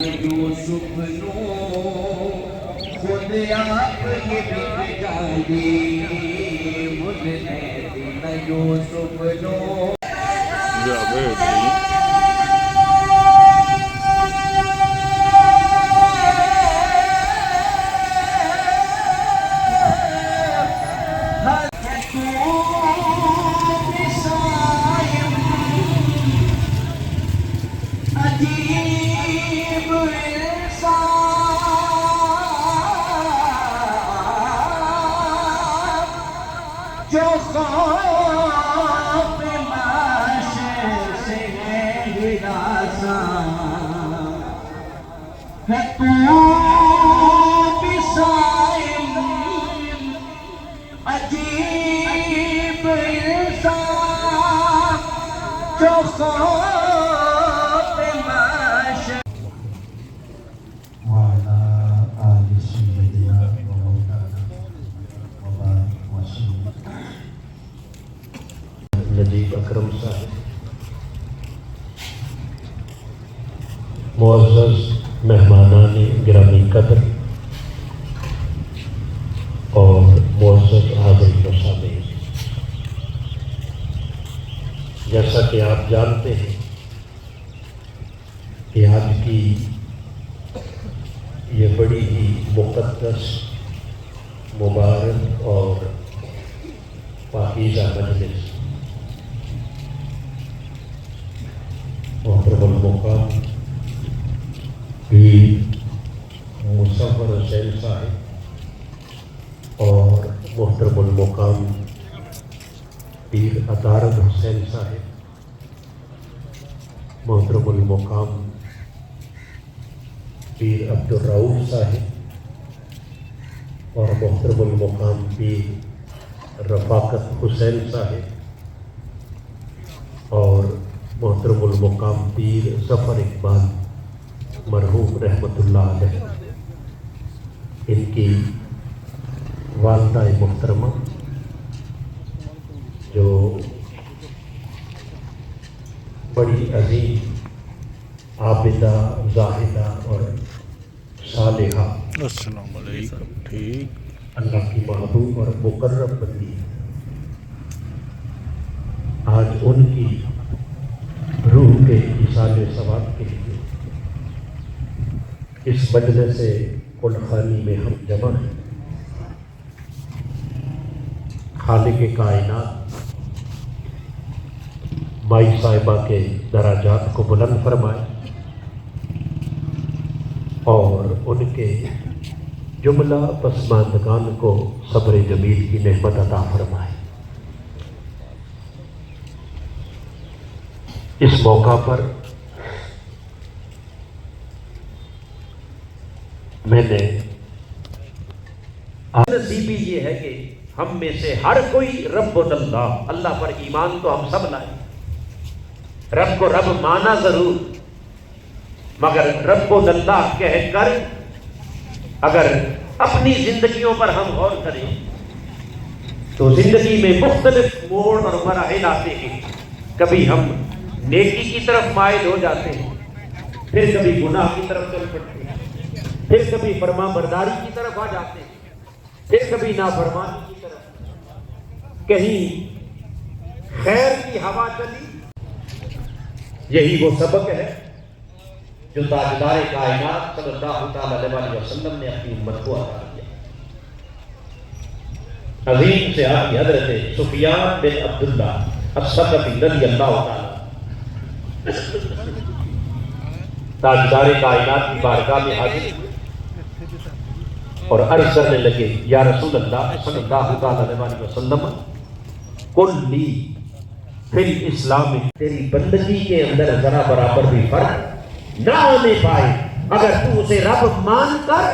یوسف نو خود آپ یہ بک جائے مجھے دل یوسف نو جو خوف معاشر سے ہراساں ہے تو بھی صائم عجیب انسان جو خوف معاشر وعلى آل سيدنا ومولانا وبارك وسلم. نجیب اکرم صاحب، معزز مہمانان گرامی قدر اور معزز حاضرین و سامعین، جیسا کہ آپ جانتے ہیں کہ آج کی یہ بڑی ہی مقدس، مبارک اور پاکیزہ مجلس محترم المقام پیر مظفر حسین صاحب اور محترم المقام پیر عطارد حسین صاحب، محترم المقام پیر عبدالرؤوف صاحب اور محترم المقام پیر رفاقت حسین صاحب اور محترم المقام پیر ظفر اقبال مرحوم رحمۃ اللہ علیہ، ان کی والدہ محترمہ جو بڑی عظیم عابدہ، زاہدہ اور صالحہ، السلام علیکم، ٹھیک، اللہ کی محبوب اور مقرب بندی، آج ان کی روح کے ایصال ثواب کے لیے اس مجلس خلخانی میں ہم جمع ہیں۔ خالق کائنات مائی صاحبہ کے درجات کو بلند فرمائے اور ان کے جملہ پسماندگان کو صبر جمیل کی نعمت عطا فرمائے۔ اس موقع پر میں نے نصیبی یہ ہے کہ ہم میں سے ہر کوئی رب اللہ، اللہ پر ایمان تو ہم سب لائیں، رب کو رب مانا ضرور، مگر رب اللہ کہہ کر اگر اپنی زندگیوں پر ہم غور کریں تو زندگی میں مختلف موڑ اور مراحل آتے ہیں۔ کبھی ہم نیکی کی طرف مائل ہو جاتے ہیں، پھر کبھی گناہ کی طرف چل پڑتے ہیں، پھر کبھی فرما برداری کی طرف آ جاتے ہیں، پھر کبھی نافرمانی کی طرف، کہیں خیر کی ہوا چلی۔ یہی وہ سبق ہے جو تاجدار کائنات صلی اللہ تعالی علیہ وسلم نے اپنی امت کو عطا کیا۔ عظیم صحابی حضرت سفیان بن عبداللہ الثقفی رضی اللہ تعالی تاجدار کائنات کی بارگاہ میں حاضر ہوئے اور عرض کرنے لگے، یا رسول اللہ صلی اللہ علیہ وسلم، قل لی فی الاسلام، تیری بندگی کے اندر ذرا برابر بھی فرق نہ ہونے پائے، اگر تو اسے رب مان کر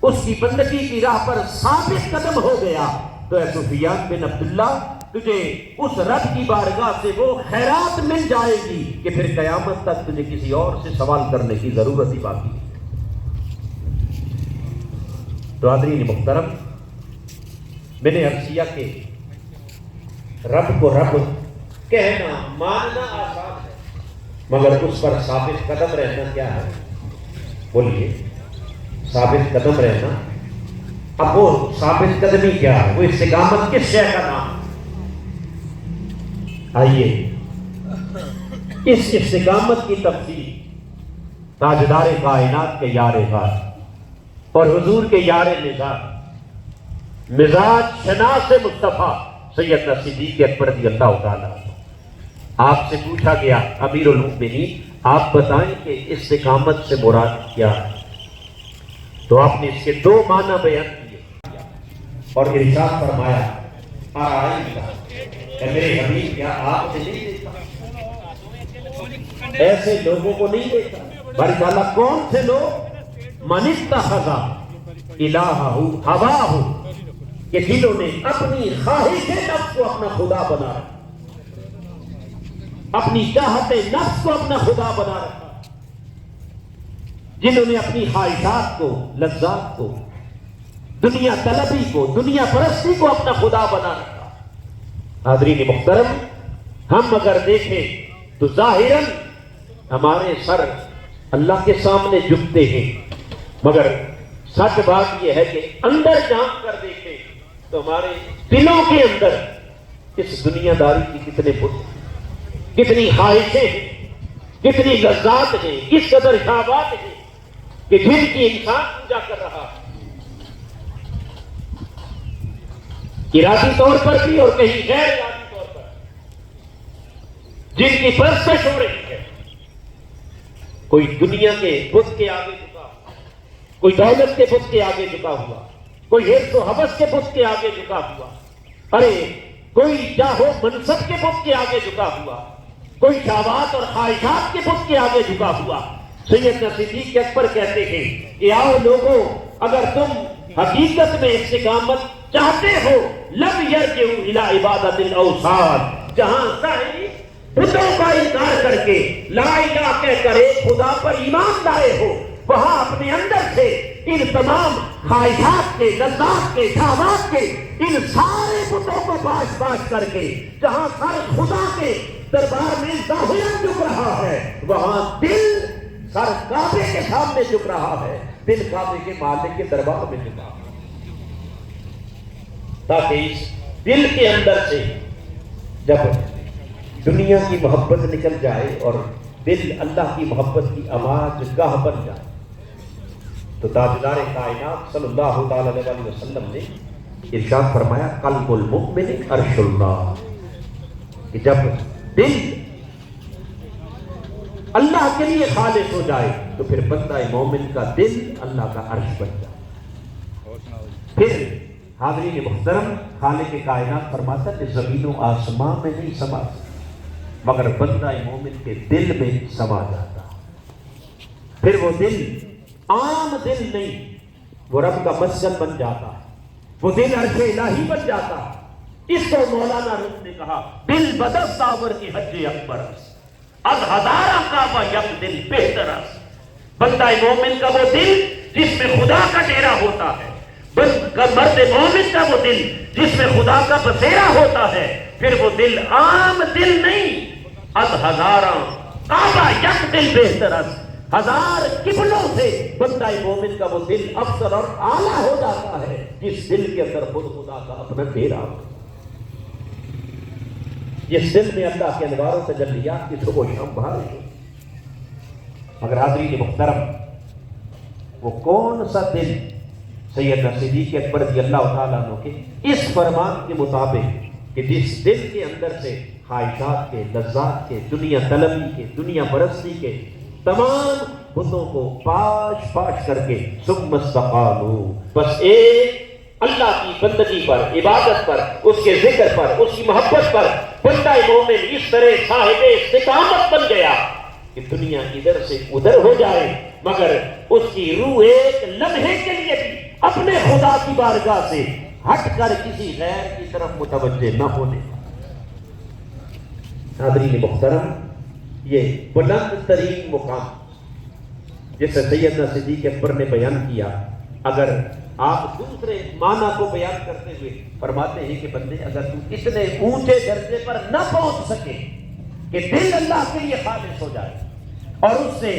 اس کی بندگی کی راہ پر ثابت قدم ہو گیا تو اے سفیان بن عبداللہ، تجھے اس رب کی بارگاہ سے وہ خیرات مل جائے گی کہ پھر قیامت تک تجھے کسی اور سے سوال کرنے کی ضرورت ہی باقی ہے۔ تو حاضرین محترم، میں نے عرض کیا کہ رب کو رب کہنا ماننا آسان ہے، مگر اس پر ثابت قدم رہنا کیا ہے؟ بولیے ثابت قدم رہنا، اب وہ ثابت قدمی کیا ہے؟ وہ استقامت کس شے کا نام؟ آئیے اس استقامت کی تفصیل تاجدار کائنات کے یار غار اور حضور کے یار مزاج شناس مصطفیٰ سیدنا صدیق اکبر رضی اللہ تعالیٰ آپ سے پوچھا گیا امیر المؤمنین آپ بتائیں کہ استقامت سے مراد کیا ہے؟ تو آپ نے اس کے دو معنی بیان کیے اور ارشاد فرمایا کہ میرے حبیب کیا آپ سے نہیں دیکھا؟ ایسے لوگوں کو نہیں دیکھا۔ بارکاللہ کون سے لوگ؟ من اتخذ الہہ ہواہ، کہ جنہوں نے اپنی خواہش نفس کو اپنا خدا بنا رکھا، اپنی چاہت نفس کو اپنا خدا بنا رکھا، جنہوں نے اپنی خواہشات کو، لذات کو، دنیا طلبی کو، دنیا پرستی کو اپنا خدا بنا رکھا۔ حاضرین محترم، ہم اگر دیکھیں تو ظاہراً ہمارے سر اللہ کے سامنے جھکتے ہیں، مگر سچ بات یہ ہے کہ اندر جھانک کر دیکھیں تو ہمارے دلوں کے اندر اس دنیا داری کی کتنے بت، کتنی خواہشیں ہیں، کتنی لذات ہیں، کس قدر شہوات ہیں کہ جن کی انسان پوجا کر رہا ہے، ارادی طور پر بھی اور کہیں غیر ارادی طور پر، جن کی پرستش ہو رہی ہے۔ کوئی دنیا کے بت کے آگے جھکا ہوا، کوئی دولت کے بت کے آگے جھکا ہوا، کوئی حرص و حوث کے بت کے آگے جھکا ہوا، ارے کوئی چاہو منصب کے بت کے آگے جھکا ہوا، کوئی شہوات اور خواہشات کے بت کے آگے جھکا ہوا۔ سیدنا صدیق اکبر کہتے ہیں کہ آؤ لوگوں، اگر تم حقیقت میں استقامت چاہتے ہو، لم یرجعوا الی عبادت الاوثان، جہاں ساری بتوں کا انکار کر کے لا الہ کہہ کر ایک خدا پر ایمان لائے ہو، وہاں اپنے اندر سے ان تمام خواہشات کے، لذات کے، شہوات کے ان سارے بتوں کو باش باش کر کے جہاں سر خدا کے دربار میں ظاہراً جھک رہا ہے، وہاں دل سر کعبے کے سامنے جھک رہا ہے، دل کعبے کے مالک کے دربار میں جھکا ہے، تاکہ اس دل کے اندر سے جب دنیا کی محبت نکل جائے اور دل اللہ کی محبت کی آماج گاہ بن جائے، تو تاجدار کائنات صلی اللہ تعالی علیہ وسلم نے ارشاد فرمایا قلب المؤمن عرش اللہ، کہ جب دل اللہ کے لیے خالص ہو جائے تو پھر بندہ مومن کا دل اللہ کا عرش بن جائے۔ پھر حاضرین محترم، خالق کائنات فرماتا ہے کہ زمین و آسمان میں نہیں سما مگر بندہ مومن کے دل میں سما جاتا۔ پھر وہ دل عام دل نہیں، وہ رب کا مسجد بن جاتا، وہ دل عرش الہی بن جاتا۔ اس کو مولانا روم نے کہا دل بدست آور کی حج اکبر از ہزارہ کعبہ یک دل بہتر است۔ بندہ مومن کا وہ دل جس میں خدا کا ڈیرا ہوتا ہے، مرد مومن کا وہ دل جس میں خدا کا بسیرا ہوتا ہے، پھر وہ دل عام دل نہیں، از ہزارہ کعبہ یک دل بہتر است، ہزار قبلوں سے بندہ مومن کا وہ دل افضل اور اعلیٰ ہو جاتا ہے جس دل کے اندر خود خدا کا اپنا ڈیرا ہو، جس دل میں اللہ کے انوار و تجلیات کی صبح و شام بہار ہو۔ مگر حاضرین محترم، وہ کون سا دل سیدنا صدیق اکبر رضی اللہ تعالیٰ عنہ کے اس فرمان کے مطابق کہ جس دل کے اندر سے خواہشات کے، لذات کے، دنیا طلبی کے، دنیا پرستی کے تمام بتوں کو پاش پاش کر کے ثم استقاموا، بس ایک اللہ کی بندگی پر، عبادت پر، اس کے ذکر پر، اس کی محبت پر بندہ مومن اس طرح صاحب استقامت بن گیا کہ دنیا ادھر سے ادھر ہو جائے مگر اس کی روح ایک لمحے کے لیے بھی اپنے خدا کی بارگاہ سے ہٹ کر کسی غیر کی طرف متوجہ نہ ہونے۔ حاضرین محترم، یہ بلند ترین مقام جسے سیدنا صدیق اکبر نے بیان کیا، اگر آپ دوسرے معنی کو بیان کرتے ہوئے فرماتے ہیں کہ بندے اگر تو اتنے اونچے درجے پر نہ پہنچ سکے کہ دل اللہ کے لیے خالص ہو جائے اور اس سے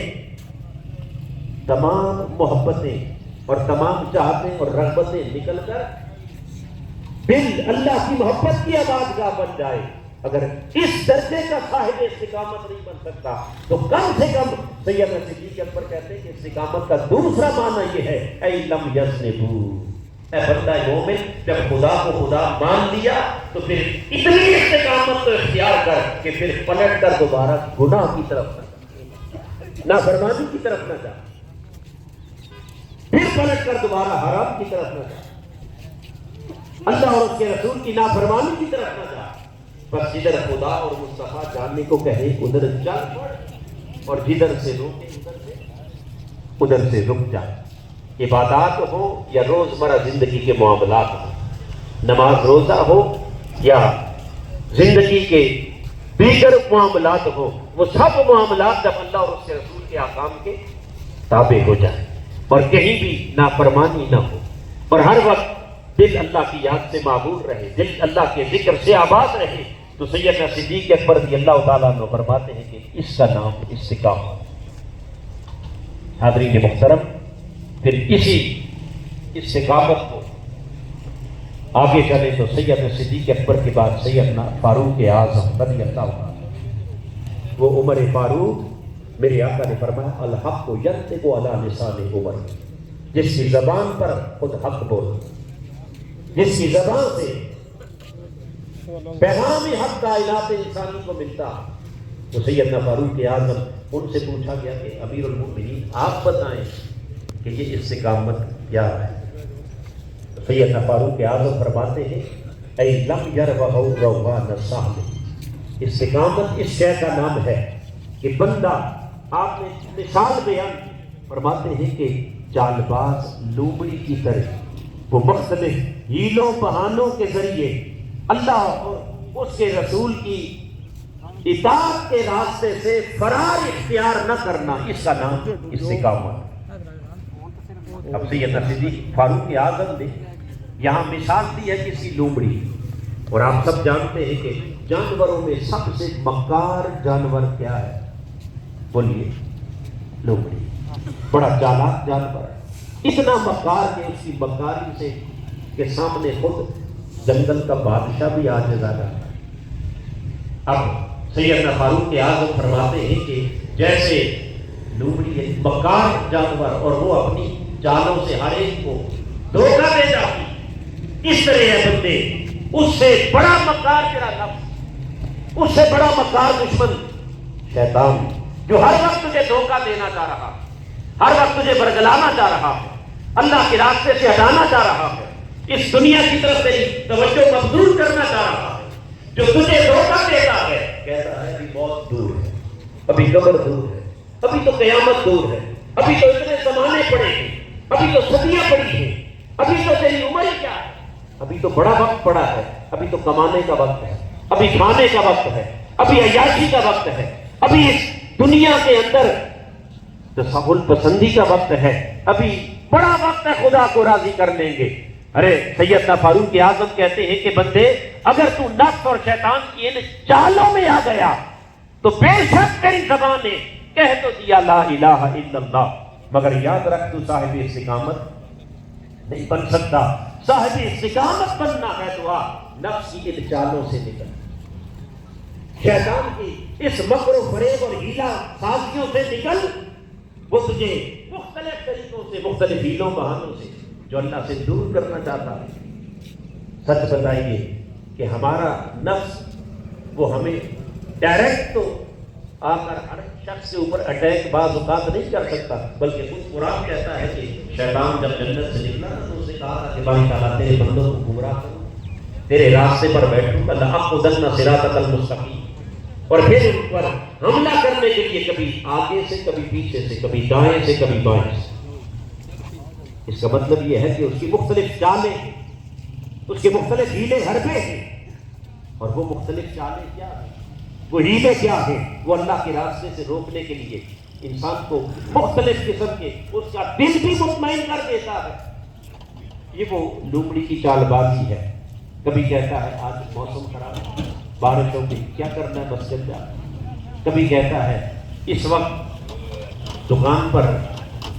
تمام محبتیں اور تمام چاہتیں اور رغبتیں نکل کر دل اللہ کی محبت کی آبادگاہ بن جائے، اگر اس درجے کا صاحب استقامت نہیں بن سکتا تو کم سے کم سیدنا صدیق اکبر کہتے ہیں کہ استقامت کا دوسرا معنی یہ ہے اے لم یذنبوا، اے بندہ مومن جب خدا کو خدا مان لیا تو پھر اتنی استقامت تو اختیار کر کہ پھر پلٹ کر دوبارہ گناہ کی طرف نہ جا، نافرمانی کی طرف نہ جا، پھر پلٹ کر دوبارہ حرام کی طرف نہ جا، اللہ اور اس کے رسول کی نافرمانی کی طرف نہ جا، بس جدھر خدا اور مصطفیٰ جاننے کو کہے ادھر چل پڑ، اور جدھر سے روکے ادھر سے رک جا۔ عبادات ہو یا روزمرہ زندگی کے معاملات ہو، نماز روزہ ہو یا زندگی کے دیگر معاملات ہو، وہ سب معاملات جب اللہ اور اس کے رسول کے احکام کے تابع ہو جائے اور کہیں بھی نافرمانی نہ ہو، اور ہر وقت دل اللہ کی یاد سے معمور رہے، دل اللہ کے ذکر سے آباد رہے، تو سیدنا صدیق اکبر رضی اللہ تعالیٰ عنہ فرماتے ہیں کہ اس کا نام استقامت۔ حاضرین محترم، پھر اسی استقامت کو آگے چلے تو سیدنا صدیق اکبر کے بعد سیدنا فاروق اعظم رضی اللہ عنہ، وہ عمر فاروق، میرے آقا نے فرمایا الحق ینطق علی لسان عمر، جس کی زبان پر خود حق بول، جس کی زبان سے پیغام حق کائنات انسانی کو ملتا، تو سیدنا فاروق اعظم، ان سے پوچھا گیا کہ امیر المؤمنین آپ بتائیں کہ یہ استقامت کیا ہے؟ تو سیدنا فاروق اعظم فرماتے ہیں اے لم یروہ روان الصالح، استقامت اس شے کا نام ہے کہ بندہ، آپ نے مثال بیان فرماتے ہیں کہ چال باز لومڑی کی طرح وہ مختلف ہیلوں بہانوں کے ذریعے اللہ اور اس کے رسول کی اطاعت کے راستے سے فرار اختیار نہ کرنا، اس کا نام استقامت۔ اب سیدنا صدیق فاروق اعظم نے یہاں مثال دی ہے کسی لومڑی، اور آپ سب جانتے ہیں کہ جانوروں میں سب سے مکار جانور کیا ہے؟ بولیے، لومڑی۔ بڑا چالاک جانور ہے، اتنا مکار کہ اس کی مکاری سے کے سامنے خود جنگل کا بادشاہ بھی آج زیادہ ہے۔ اب سیدنا فاروق اعظم فرماتے ہیں کہ جیسے لومڑی ایک مکار جانور اور وہ اپنی جالوں سے ہر ایک کو دھوکہ دے جاتی، اس طرح ہے بندے، اس سے بڑا مکار تیرا نفس، اس سے بڑا مکار دشمن شیطان، جو ہر وقت تجھے دھوکہ دینا چاہ رہا، ہر وقت تجھے برگلانا چاہ رہا ہے، اللہ کے راستے سے ہٹانا چاہ رہا ہے، اس دنیا کی طرف تیری توجہ مبذول کرنا چاہ رہا ہے، جو تجھے دھوکہ دیتا ہے، کہتا ہے ابھی بہت دور ہے، ابھی قبر دور ہے، ابھی تو قیامت دور ہے، ابھی تو اتنے زمانے پڑے ہیں، ابھی تو صدیاں پڑی ہیں، ابھی تو تیری عمر ہی کیا ہے، ابھی تو بڑا وقت پڑا ہے، ابھی تو کمانے کا وقت ہے، ابھی کھانے کا وقت ہے، ابھی عیاشی کا وقت ہے، ابھی اس دنیا کے اندر تساہل پسندی کا وقت ہے، ابھی بڑا وقت ہے خدا کو راضی کر لیں گے۔ ارے سیدنا فاروق اعظم کہتے ہیں کہ بندے، اگر تو نفس اور شیطان کی ان چالوں میں آ گیا تو بے شک تیری زبان نے کہہ تو دیا لا الہ الا اللہ، مگر یاد رکھ تو صاحب استقامت نہیں بن سکتا۔ صاحب استقامت بننا ہے تو نفس کی ان چالوں سے نکل، شیطان کی اس مکر و فریب اور ہیلا سازیوں سے نکل، وہ تجھے مختلف طریقوں سے، مختلف ہیلوں بہانوں سے جو اللہ سے دور کرنا چاہتا ہے۔ سچ بتائیے کہ ہمارا نفس وہ ہمیں ڈائریکٹ تو آ کر ہر شخص کے اوپر اٹیک بعض اوقات نہیں کر سکتا، بلکہ خود قرآن کہتا ہے کہ شیطان جب جنت سے نکلا تو اسے کہا کہ بھائی تعالیٰ تیرے بندوں کو گمراہ کروں، تیرے راستے پر بیٹھوں، لأقعدن صراطک المستقیم، اور پھر ان پر حملہ کرنے کے لیے کبھی آگے سے، کبھی پیچھے سے، کبھی دائیں سے، کبھی بائیں سے۔ اس کا مطلب یہ ہے کہ اس کی مختلف چالیں ہیں، اس کے مختلف ہیلے حربے ہیں، اور وہ مختلف چالیں کیا ہیں، وہ ہیلے کیا ہیں؟ وہ اللہ کے راستے سے روکنے کے لیے انسان کو مختلف قسم کے، اس کا دل بھی مطمئن کر دیتا ہے۔ یہ وہ لومڑی کی چال بازی ہے، کبھی کہتا ہے آج موسم خراب ہے، بارش ہوگی، کیا کرنا ہے مسجد جا، کبھی کہتا ہے اس وقت دکان پر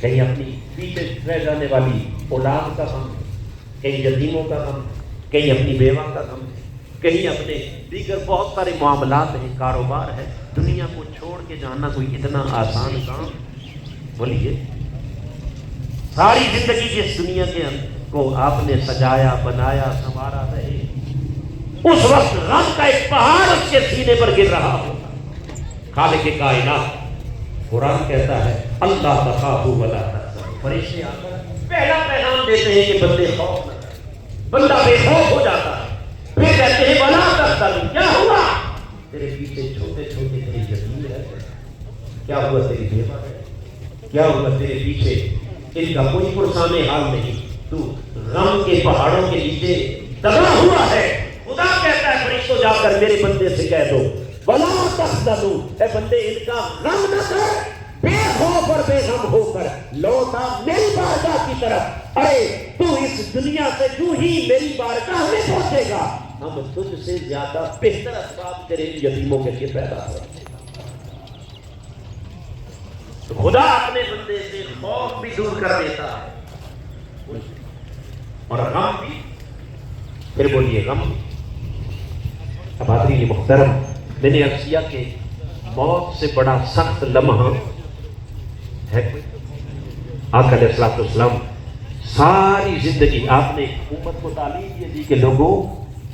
کہیں اپنی پیچھے رہ جانے والی اولاد کا غم ہے، کہیں یتیموں کا غم ہے، کہیں اپنی بیوہ کا غم ہے، کہیں اپنے دیگر بہت سارے معاملات ہیں، کاروبار ہے. دنیا کو چھوڑ کے جانا کوئی اتنا آسان کام؟ بولیے. ساری زندگی جس دنیا کے کو آپ نے سجایا بنایا سنوارا رہے، اس وقت غم کا ایک پہاڑ اس کے سینے پر گر رہا ہوگا. خالق کائنات قرآن کہتا ہے اللہ تخافوا ولا تحزنوا. فرشتے آ کر پہلا پیغام دیتے ہیں کہ بندے خوف نہ کریں. بندہ بے خوف ہو جاتا ہے. پھر کہتے ہیں ولا تحزنوا. کیا ہوا؟ تیرے پیچھے چھوٹے چھوٹے تیرے یتیم رہتے ہیں. کیا ہوا تیری بیوہ ہے؟ کیا ہوا تیرے پیچھے؟ ان کا کوئی پرسان حال نہیں. تو غم کے پہاڑوں کے نیچے دبا ہوا ہے. خدا کہتا ہے فرشتوں جا کر میرے بندے سے کہہ دو ولا تحزنوا، اے بندے ان کا غم نہ کر، بے خوف اور بے غم ہو کر لوٹا میری بارگاہ کی طرف. ارے تو اس دنیا سے جو ہی میری بارگاہ میں پہنچے گا، ہم تجھ سے زیادہ بہتر اسباب تیرے یتیموں کے لیے پیدا ہو. تو خدا اپنے بندے سے خوف بھی دور کر دیتا ہے اور غم بھی. پھر بولیے غم. اب حاضرین محترم، میں نے عرض کیا کہ موت سے بڑا سخت لمحہ ہے کوئی؟ آقا علیہ الصلوۃ والسلام ساری زندگی آپ نے امت کو تعلیم یہ دی کہ لوگوں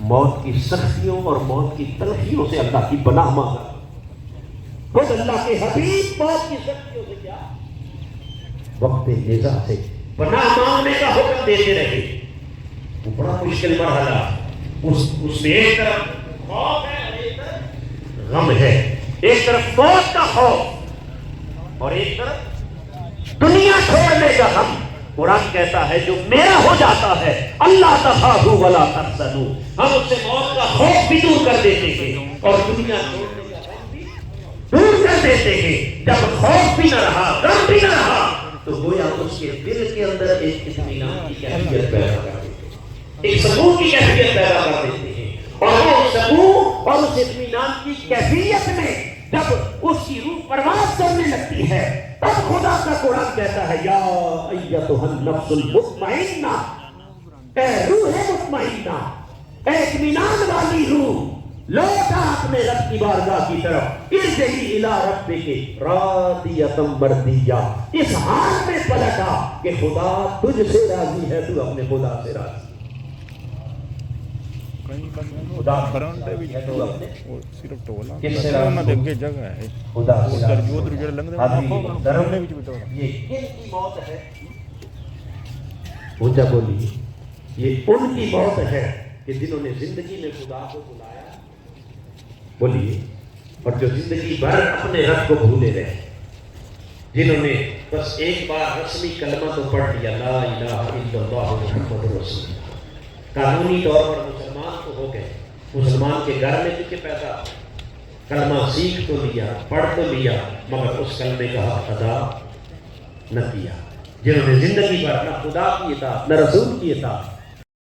موت کی سختیوں اور موت کی تلخیوں سے اللہ کی پناہ مانگا. خود اللہ کے حبیب موت کی سختیوں سے کیا وقت نیزہ سے پناہ مانگنے کا حکم دیتے رہے. وہ بڑا مشکل مرحلہ. اس میں ایک طرف خوف ہے اور ایک طرف غم ہے. ایک طرف موت کا خوف اور ایک طرف دنیا چھوڑنے کا غم. قرآن کہتا ہے جو میرا ہو جاتا ہے اللہ تخافوا ولا تحزنوا، ہم اس سے موت کا خوف بھی دور کر دیتے ہیں اور دنیا چھوڑنے کا غم بھی دور کر دیتے ہیں. جب خوف بھی نہ رہا غم بھی نہ رہا تو گویا اس کے دل کے اندر ایک اطمینان کی کیفیت پیدا کر دیتے ہیں، ایک سکون کی کیفیت پیدا کر دیتے ہیں. اور وہ سکون اور اس اطمینان کی کیفیت میں جب اس کی روح پرواز کرنے لگتی ہے تب خدا کا قرآن کہتا ہے یا ایتھا النفس المطمئنہ، اے روح مطمئنہ، اے اطمینان والی روح، لوٹا اپنے رب کی بارگاہ کی طرف. ارجعی الی ربک راضیۃ مرضیہ، اس حال میں پلٹا کہ خدا تجھ سے راضی ہے، تو اپنے خدا سے راضی. خدا برانڈے بھی ہے تو اپنے وہ صرف ٹولا کس سے راضی ਉਹਨਾਂ ਦੇ ਅੱਗੇ ਜਗ੍ਹਾ ਹੈ خدا سے ਉਧਰ راضی. ਜੋ ਉਧਰ ਜਿਹੜੇ ਲੰਘਦੇ درم ਨੇ ਵਿੱਚ ਵੀ ਟੋਲਾ. یہ کن کی موت ہے؟ اونچا بولیے. یہ ان کی موت ہے کہ جنہوں نے زندگی میں خدا کو بلایا. بولیے. اور جو زندگی بھر اپنے رب کو بھولے رہے، جنہوں نے بس ایک بار رسمی کلمہ تو پڑھ لیا لا الہ الا اللہ محمد رسول اللہ، قانونی طور پر مسلمان تو ہو گئے، مسلمان کے گھر میں چونکہ پیدا کلمہ سیکھ تو لیا پڑھ تو لیا مگر اس کلمے کا حق ادا نہ کیا. جنہوں نے زندگی بھر نہ خدا کی اطاعت نہ رسول کی اطاعت